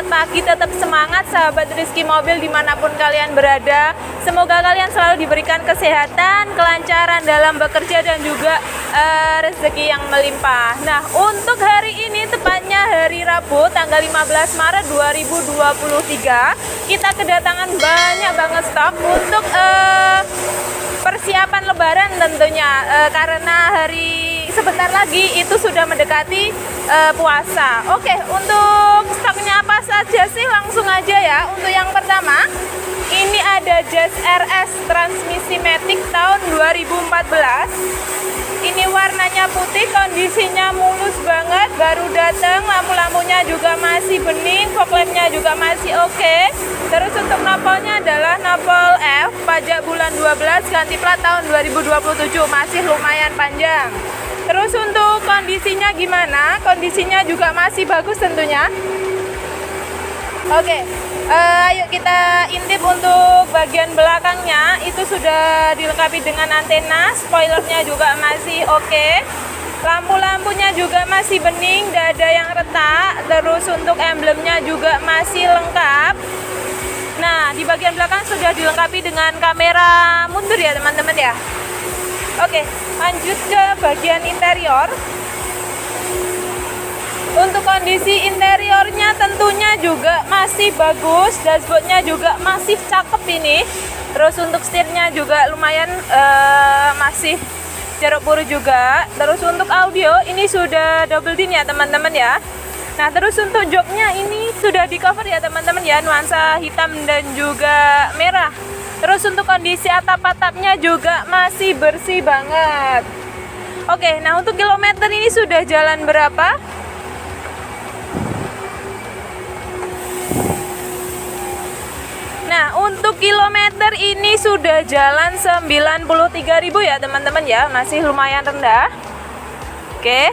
selamat pagi, tetap semangat sahabat Rizky Mobil dimanapun kalian berada. Semoga kalian selalu diberikan kesehatan, kelancaran dalam bekerja dan juga rezeki yang melimpah. Nah, untuk hari ini tepatnya hari Rabu tanggal 15 Maret 2023 kita kedatangan banyak banget stok untuk persiapan lebaran tentunya, karena hari sebentar lagi itu sudah mendekati puasa. Oke, untuk stoknya apa saja sih, langsung aja ya. Untuk yang pertama, ini ada Jazz RS transmisi matic tahun 2014. Ini warnanya putih, kondisinya mulus banget, baru datang, lampu-lampunya juga masih bening, fog lampnya juga masih oke. Terus untuk nopolnya adalah nopol F, pajak bulan 12, ganti plat tahun 2027, masih lumayan panjang. Terus untuk kondisinya gimana? Kondisinya juga masih bagus tentunya. Oke, ayo kita intip untuk bagian belakangnya. Itu sudah dilengkapi dengan antena, spoilernya juga masih oke. Lampu-lampunya juga masih bening, tidak ada yang retak. Terus untuk emblemnya juga masih lengkap. Nah, di bagian belakang sudah dilengkapi dengan kamera mundur ya teman-teman ya. Oke, lanjut ke bagian interior. Untuk kondisi interiornya tentunya juga masih bagus, dashboardnya juga masih cakep ini. Terus untuk setirnya juga lumayan masih jeruk purut juga. Terus untuk audio ini sudah double din ya teman-teman ya. Nah, terus untuk joknya ini sudah di cover ya teman-teman ya, nuansa hitam dan juga merah. Terus untuk kondisi atap-atapnya juga masih bersih banget. Oke, nah untuk kilometer ini sudah jalan berapa? Nah, untuk kilometer ini sudah jalan 93.000 ya teman-teman ya, masih lumayan rendah. Oke.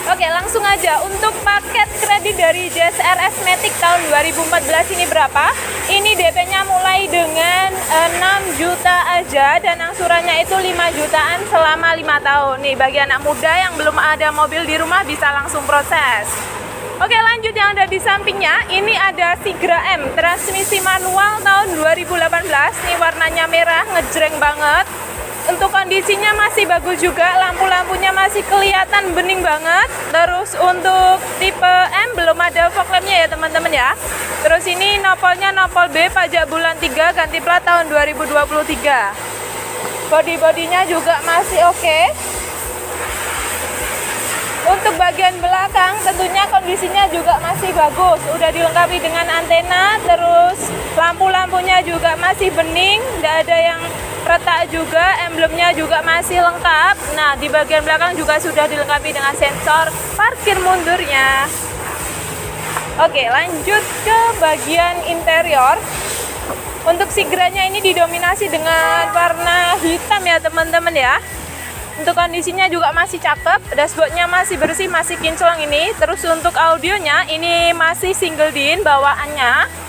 Oke, langsung aja untuk paket kredit dari Jazz RS Matic tahun 2014 ini berapa? Ini DP-nya mulai dengan 6 juta aja dan angsurannya itu 5 jutaan selama 5 tahun. Nih, bagi anak muda yang belum ada mobil di rumah bisa langsung proses. Oke, lanjut yang ada di sampingnya. Ini ada Sigra M, transmisi manual tahun 2018. Nih warnanya merah, ngejreng banget. Untuk kondisinya masih bagus juga, lampu-lampunya masih kelihatan bening banget. Terus untuk tipe M belum ada fog lampnya ya teman-teman ya. Terus ini nopolnya nopol B, pajak bulan 3, ganti plat tahun 2023. Bodi-bodinya juga masih oke. Untuk bagian belakang tentunya kondisinya juga masih bagus. Udah dilengkapi dengan antena, terus lampu-lampunya juga masih bening, tidak ada yang retak juga, emblemnya juga masih lengkap. Nah, di bagian belakang juga sudah dilengkapi dengan sensor parkir mundurnya. Oke, lanjut ke bagian interior. Untuk Sigranya ini didominasi dengan warna hitam ya teman-teman ya. Untuk kondisinya juga masih cakep, dashboardnya masih bersih, masih kinclong ini. Terus untuk audionya ini masih single din bawaannya.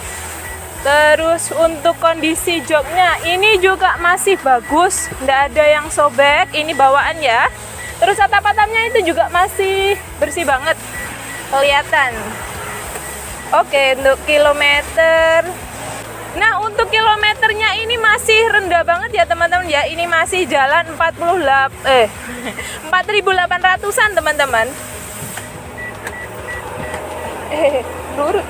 Terus untuk kondisi joknya ini juga masih bagus, tidak ada yang sobek, ini bawaan ya. Terus atap-atapnya itu juga masih bersih banget, kelihatan. Oke, untuk kilometer. Nah, untuk kilometernya ini masih rendah banget ya teman-teman ya. Ini masih jalan 4.800-an teman-teman. Lurus.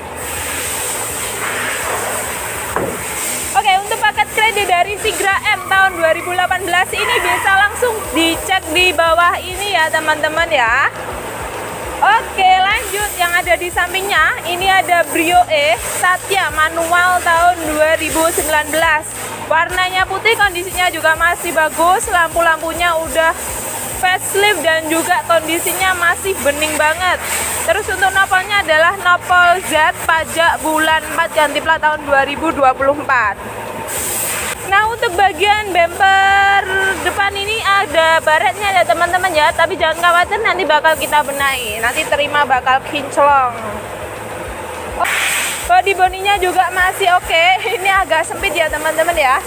Oke, untuk paket kredit dari Sigra M tahun 2018 ini bisa langsung dicek di bawah ini ya teman-teman ya. Oke, lanjut yang ada di sampingnya. Ini ada Brio E Satya manual tahun 2019. Warnanya putih, kondisinya juga masih bagus. Lampu-lampunya udah facelift dan juga kondisinya masih bening banget. Terus untuk nopolnya adalah nopol Z, pajak bulan 4, ganti plat tahun 2024. Nah, untuk bagian bumper depan ini ada baretnya ya teman-teman ya, tapi jangan khawatir, nanti bakal kita benahi, nanti terima bakal kinclong. Body-bodinya juga masih oke. Ini agak sempit ya teman-teman ya.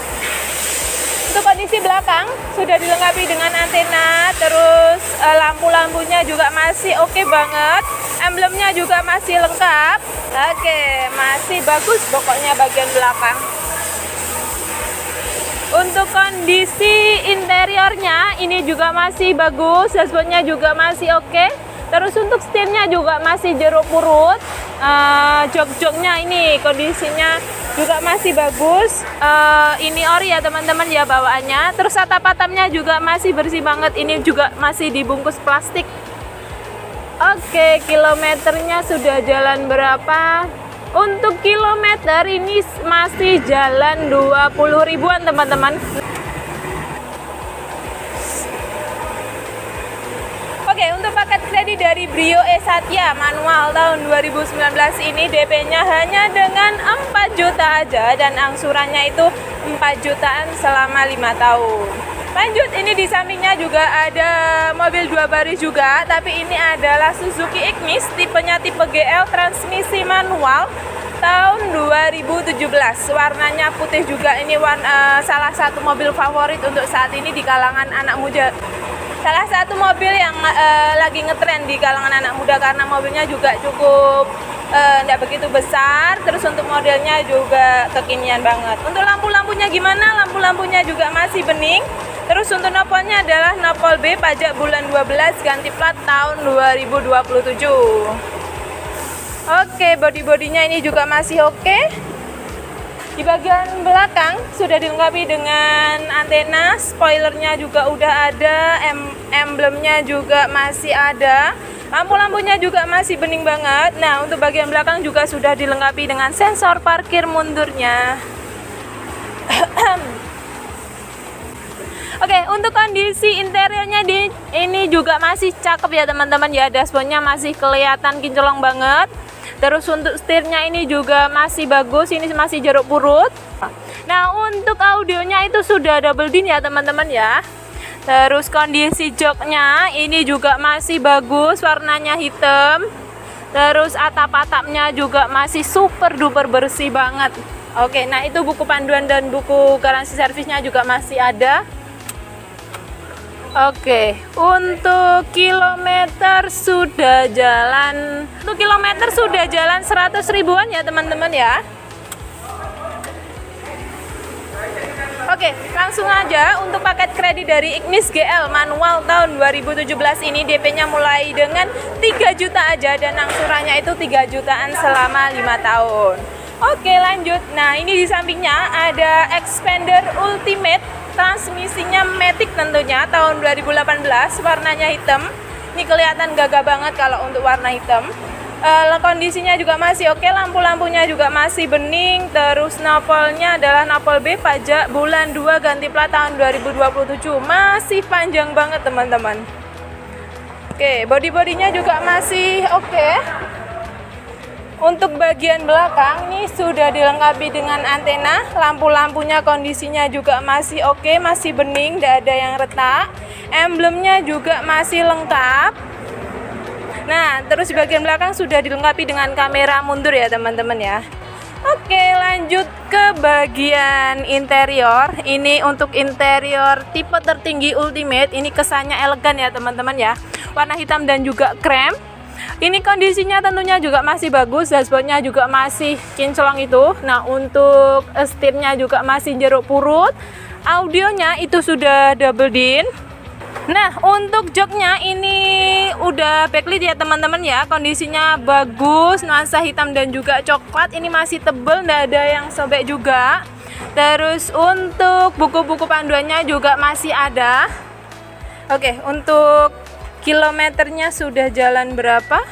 Untuk kondisi belakang sudah dilengkapi dengan antena, terus lampu-lampunya juga masih oke banget, emblemnya juga masih lengkap. Oke, masih bagus pokoknya bagian belakang. Untuk kondisi interiornya ini juga masih bagus, dashboardnya juga masih oke. Terus untuk setirnya juga masih jeruk purut, jok-joknya ini kondisinya juga masih bagus. Ini ori ya teman-teman ya bawaannya. Terus atap-atapnya juga masih bersih banget, ini juga masih dibungkus plastik. Oke, kilometernya sudah jalan berapa? Untuk kilometer ini masih jalan 20 ribuan teman-teman. Oke, untuk paket kredit dari Brio eSatya manual tahun 2019 ini DP-nya hanya dengan 4 juta aja dan angsurannya itu 4 jutaan selama 5 tahun. Lanjut, ini di sampingnya juga ada mobil 2 baris juga, tapi ini adalah Suzuki Ignis, tipenya tipe GL, transmisi manual tahun 2017. Warnanya putih juga, ini salah satu mobil favorit untuk saat ini di kalangan anak muda. Salah satu mobil yang lagi ngetren di kalangan anak muda karena mobilnya juga cukup tidak begitu besar, terus untuk modelnya juga kekinian banget. Untuk lampu-lampunya gimana? Lampu-lampunya juga masih bening. Terus untuk nopolnya adalah nopol B pajak bulan 12 ganti plat tahun 2027. Oke, body-bodinya ini juga masih oke. Di bagian belakang sudah dilengkapi dengan antena, spoilernya juga udah ada, emblemnya juga masih ada. Lampu-lampunya juga masih bening banget. Nah, untuk bagian belakang juga sudah dilengkapi dengan sensor parkir mundurnya. Oke, untuk kondisi interiornya ini juga masih cakep ya teman-teman ya. Dashboardnya masih kelihatan kinclong banget. Terus untuk setirnya ini juga masih bagus, ini masih jeruk purut. Nah, untuk audionya itu sudah double din ya teman-teman ya. Terus kondisi joknya ini juga masih bagus, warnanya hitam. Terus atap-atapnya juga masih super duper bersih banget. Oke, nah itu buku panduan dan buku garansi servisnya juga masih ada. Oke, untuk kilometer sudah jalan 100 ribuan ya teman-teman ya. Oke, langsung aja untuk paket kredit dari Ignis GL manual tahun 2017 ini DP-nya mulai dengan 3 juta aja dan angsurannya itu 3 jutaan selama 5 tahun. Oke, lanjut. Nah, ini di sampingnya ada Xpander Ultimate, transmisinya Matic tentunya tahun 2018, warnanya hitam. Ini kelihatan gagah banget kalau untuk warna hitam. Kondisinya juga masih oke, lampu-lampunya juga masih bening. Terus nopolnya adalah nopol B pajak bulan 2 ganti plat tahun 2027. Masih panjang banget teman-teman. Oke, body-bodinya juga masih oke. Untuk bagian belakang ini sudah dilengkapi dengan antena, lampu-lampunya kondisinya juga masih oke, masih bening, tidak ada yang retak. Emblemnya juga masih lengkap. Nah, terus di bagian belakang sudah dilengkapi dengan kamera mundur ya teman-teman ya. Oke, lanjut ke bagian interior. Ini untuk interior tipe tertinggi Ultimate, ini kesannya elegan ya teman-teman ya. Warna hitam dan juga krem. Ini kondisinya tentunya juga masih bagus, dashboardnya juga masih kinclong itu. Nah, untuk setirnya juga masih jeruk purut. Audionya itu sudah double din. Nah, untuk joknya ini udah backlit ya teman-teman ya. Kondisinya bagus, nuansa hitam dan juga coklat. Ini masih tebel, nggak ada yang sobek juga. Terus untuk buku-buku panduannya juga masih ada. Oke, untuk kilometernya sudah jalan berapa?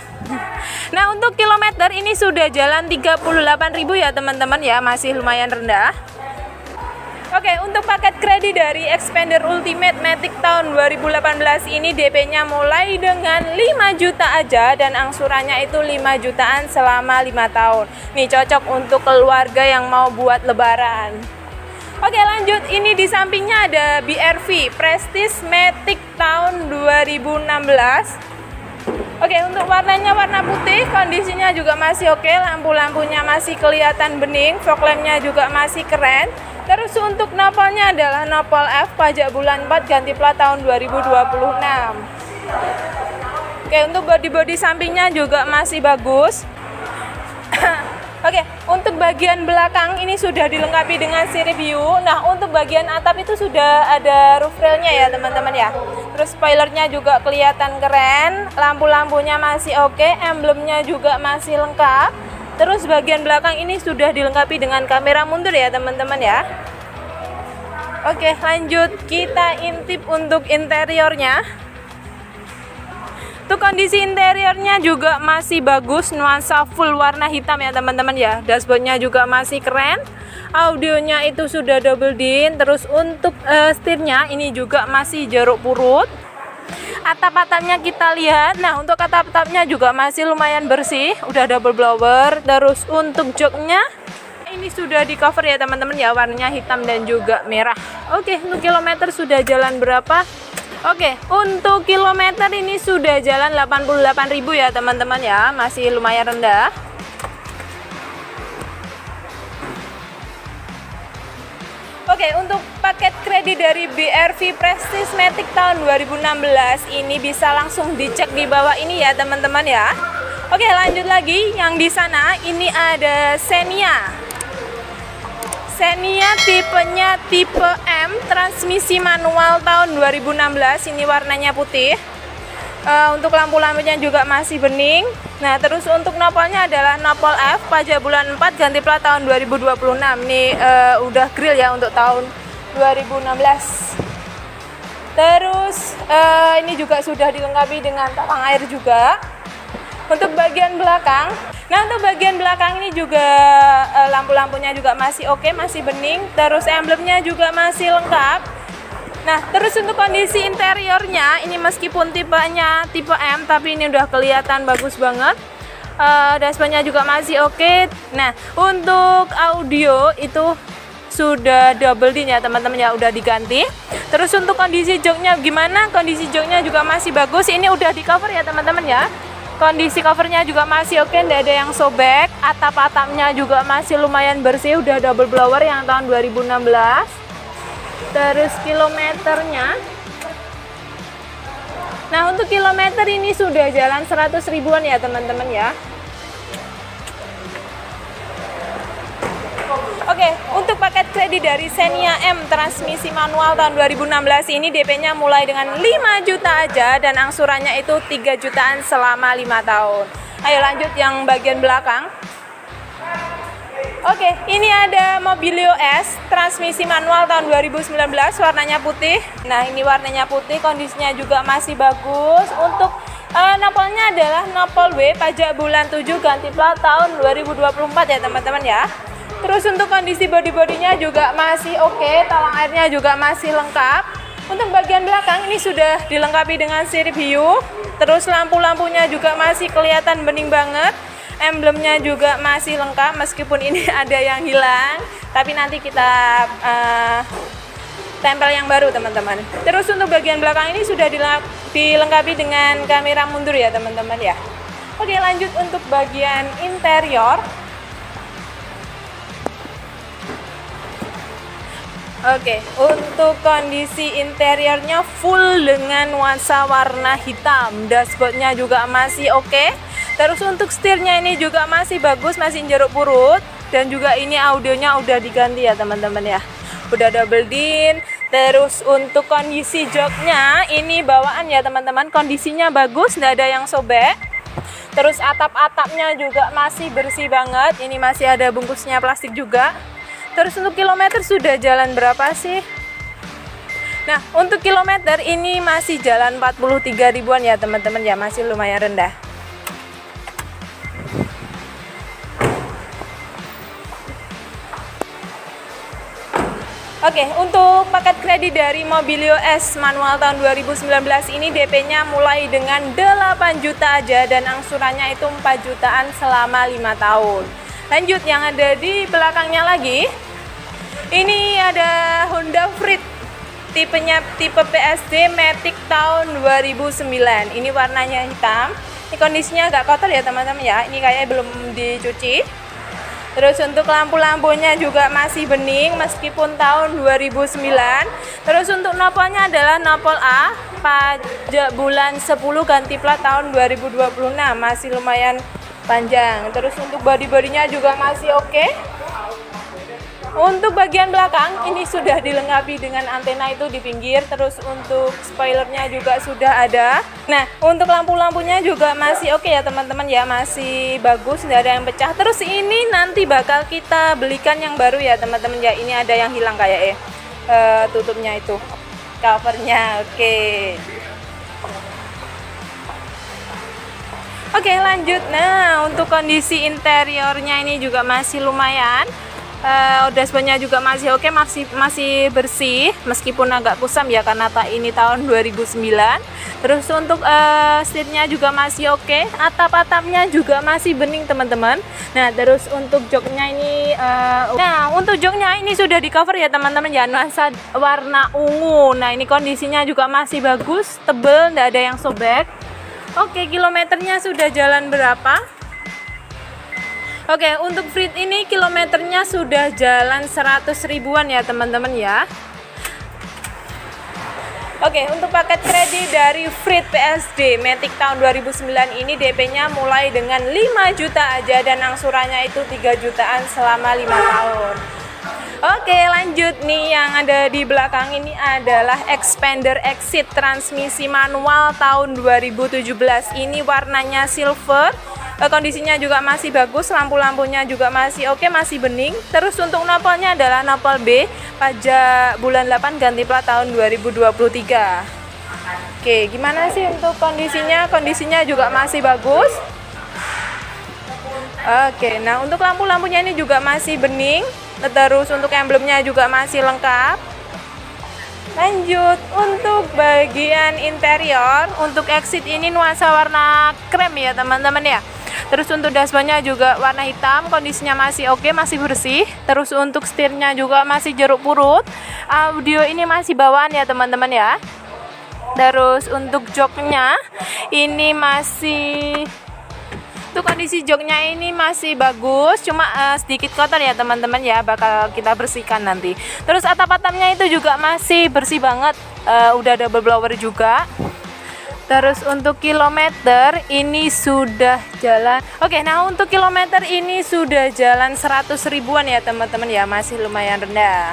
Nah, untuk kilometer ini sudah jalan 38.000 ya teman-teman ya, masih lumayan rendah. Oke, untuk paket kredit dari Xpander Ultimate Matic tahun 2018 ini DP-nya mulai dengan 5 juta aja dan angsurannya itu 5 jutaan selama 5 tahun. Nih cocok untuk keluarga yang mau buat lebaran. Oke, lanjut. Ini di sampingnya ada BRV Prestige Matic tahun 2016. Oke, untuk warnanya warna putih, kondisinya juga masih oke, lampu-lampunya masih kelihatan bening, fog lampnya juga masih keren. Terus untuk napalnya adalah napal F pajak bulan 4 ganti plat tahun 2026. Oke, untuk bodi-bodi sampingnya juga masih bagus. Oke, untuk bagian belakang ini sudah dilengkapi dengan sirip view. Nah, untuk bagian atap itu sudah ada roof railnya ya teman-teman ya. Terus spoilernya juga kelihatan keren, lampu-lampunya masih oke, emblemnya juga masih lengkap. Terus bagian belakang ini sudah dilengkapi dengan kamera mundur ya teman-teman ya. Oke, lanjut kita intip untuk interiornya. Tuh, kondisi interiornya juga masih bagus, nuansa full warna hitam ya teman-teman ya. Dashboardnya juga masih keren, audionya itu sudah double din. Terus untuk setirnya ini juga masih jeruk purut. Atap-atapnya kita lihat. Nah, untuk atap-atapnya juga masih lumayan bersih, udah double blower. Terus untuk joknya ini sudah di cover ya teman-teman ya, warnanya hitam dan juga merah. Oke, untuk kilometer sudah jalan berapa? Oke, untuk kilometer ini sudah jalan 88.000 ya teman-teman ya, masih lumayan rendah. Oke, untuk paket kredit dari BRV Prestige Matic tahun 2016 ini bisa langsung dicek di bawah ini ya teman-teman ya. Oke, lanjut lagi, yang di sana ini ada Xenia tipenya tipe M, transmisi manual tahun 2016, ini warnanya putih. Untuk lampu-lampunya juga masih bening. Nah, terus untuk nopolnya adalah nopol F pajak bulan 4 ganti plat tahun 2026. Ini udah grill ya untuk tahun 2016. Terus ini juga sudah dilengkapi dengan tapang air juga. Untuk bagian belakang, nah untuk bagian belakang ini juga lampu-lampunya juga masih oke, masih bening. Terus emblemnya juga masih lengkap. Nah, terus untuk kondisi interiornya ini meskipun tipenya tipe M, tapi ini udah kelihatan bagus banget. Dashboardnya juga masih oke. Nah, untuk audio itu sudah double din ya teman-teman ya, udah diganti. Terus untuk kondisi joknya gimana? Kondisi joknya juga masih bagus. Ini udah di cover ya teman-teman ya. Kondisi covernya juga masih oke, tidak ada yang sobek. Atap-atapnya juga masih lumayan bersih, udah double blower yang tahun 2016. Terus kilometernya, nah untuk kilometer ini sudah jalan 100 ribuan ya teman-teman ya. Oke, untuk paket kredit dari Xenia M transmisi manual tahun 2016 ini DP-nya mulai dengan 5 juta aja dan angsurannya itu 3 jutaan selama 5 tahun. Ayo lanjut yang bagian belakang. Oke, ini ada Mobilio S transmisi manual tahun 2019, warnanya putih. Nah, ini warnanya putih, kondisinya juga masih bagus. Untuk nopolnya adalah nopol W pajak bulan 7 ganti plat tahun 2024 ya teman-teman ya. Terus untuk kondisi bodi-bodinya juga masih oke, talang airnya juga masih lengkap. Untuk bagian belakang ini sudah dilengkapi dengan sirip hiu. Terus lampu-lampunya juga masih kelihatan bening banget. Emblemnya juga masih lengkap meskipun ini ada yang hilang, tapi nanti kita tempel yang baru teman-teman. Terus untuk bagian belakang ini sudah dilengkapi dengan kamera mundur ya teman-teman ya. Oke, lanjut untuk bagian interior. Oke, untuk kondisi interiornya full dengan nuansa warna hitam. Dashboardnya juga masih oke. Terus untuk setirnya ini juga masih bagus, masih jeruk purut. Dan juga ini audionya udah diganti ya teman-teman ya. Udah double din. Terus untuk kondisi joknya ini bawaan ya teman-teman. Kondisinya bagus, nggak ada yang sobek. Terus atap-atapnya juga masih bersih banget. Ini masih ada bungkusnya plastik juga. Terus untuk kilometer sudah jalan berapa sih? Nah, untuk kilometer ini masih jalan 43 ribuan ya teman-teman ya, masih lumayan rendah. Oke, untuk paket kredit dari Mobilio S manual tahun 2019 ini DP-nya mulai dengan 8 juta aja dan angsurannya itu 4 jutaan selama 5 tahun. Lanjut yang ada di belakangnya lagi. Ini ada Honda Freed tipenya tipe PSD Matic tahun 2009. Ini warnanya hitam. Ini kondisinya agak kotor ya teman-teman ya. Ini kayaknya belum dicuci. Terus untuk lampu-lampunya juga masih bening meskipun tahun 2009. Terus untuk nopolnya adalah nopol A, pajak bulan 10 ganti plat tahun 2026, masih lumayan panjang. Terus untuk body-bodinya juga masih oke. Untuk bagian belakang ini sudah dilengkapi dengan antena itu di pinggir. Terus untuk spoilernya juga sudah ada. Nah, untuk lampu-lampunya juga masih oke ya teman-teman ya, masih bagus, tidak ada yang pecah. Terus ini nanti bakal kita belikan yang baru ya teman-teman ya. Ini ada yang hilang kayak tutupnya itu, covernya. Oke, lanjut. Nah, untuk kondisi interiornya ini juga masih lumayan. Dashboardnya juga masih oke, masih bersih meskipun agak kusam ya karena ini tahun 2009. Terus untuk seatnya juga masih oke, atap-atapnya juga masih bening teman-teman. Nah, terus untuk joknya ini untuk joknya ini sudah di cover ya teman-teman ya, nuansa warna ungu. Nah, ini kondisinya juga masih bagus, tebel, tidak ada yang sobek. Oke, kilometernya sudah jalan berapa? Oke, untuk Freed ini kilometernya sudah jalan 100 ribuan ya teman-teman ya. Oke, untuk paket kredit dari Freed PSD Matic tahun 2009 ini DP-nya mulai dengan 5 juta aja dan angsurannya itu 3 jutaan selama 5 tahun. Oke, lanjut nih, yang ada di belakang ini adalah expander exit transmisi manual tahun 2017. Ini warnanya silver. Kondisinya juga masih bagus, lampu-lampunya juga masih oke, masih bening. Terus untuk nopolnya adalah nopol B, pajak bulan 8 ganti plat tahun 2023. Oke, gimana sih untuk kondisinya? Kondisinya juga masih bagus. Oke, nah untuk lampu-lampunya ini juga masih bening. Terus untuk emblemnya juga masih lengkap. Lanjut, untuk bagian interior, untuk exit ini nuansa warna krem ya teman-teman ya. Terus untuk dashboardnya juga warna hitam, kondisinya masih oke, masih bersih. Terus untuk setirnya juga masih jeruk purut. Audio ini masih bawaan ya teman-teman ya. Terus untuk joknya ini masih, untuk kondisi joknya ini masih bagus, cuma sedikit kotor ya teman-teman ya, bakal kita bersihkan nanti. Terus atap-atapnya itu juga masih bersih banget, udah double blower juga. Terus untuk kilometer ini sudah jalan. Oke, nah untuk kilometer ini sudah jalan 100 ribuan ya teman-teman ya, masih lumayan rendah.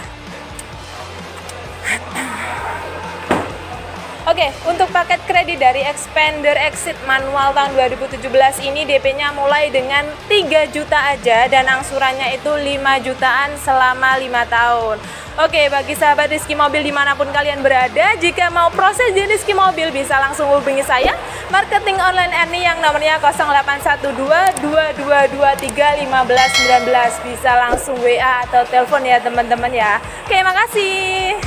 Oke, untuk paket kredit dari expander exit manual tahun 2017 ini DP-nya mulai dengan 3 juta aja dan angsurannya itu 5 jutaan selama 5 tahun. Oke, bagi sahabat Rizky Mobil dimanapun kalian berada, jika mau proses di Rizky Mobil bisa langsung hubungi saya, marketing online Erni yang nomornya 0812-2223-1519. Bisa langsung WA atau telepon ya teman-teman ya. Oke, makasih.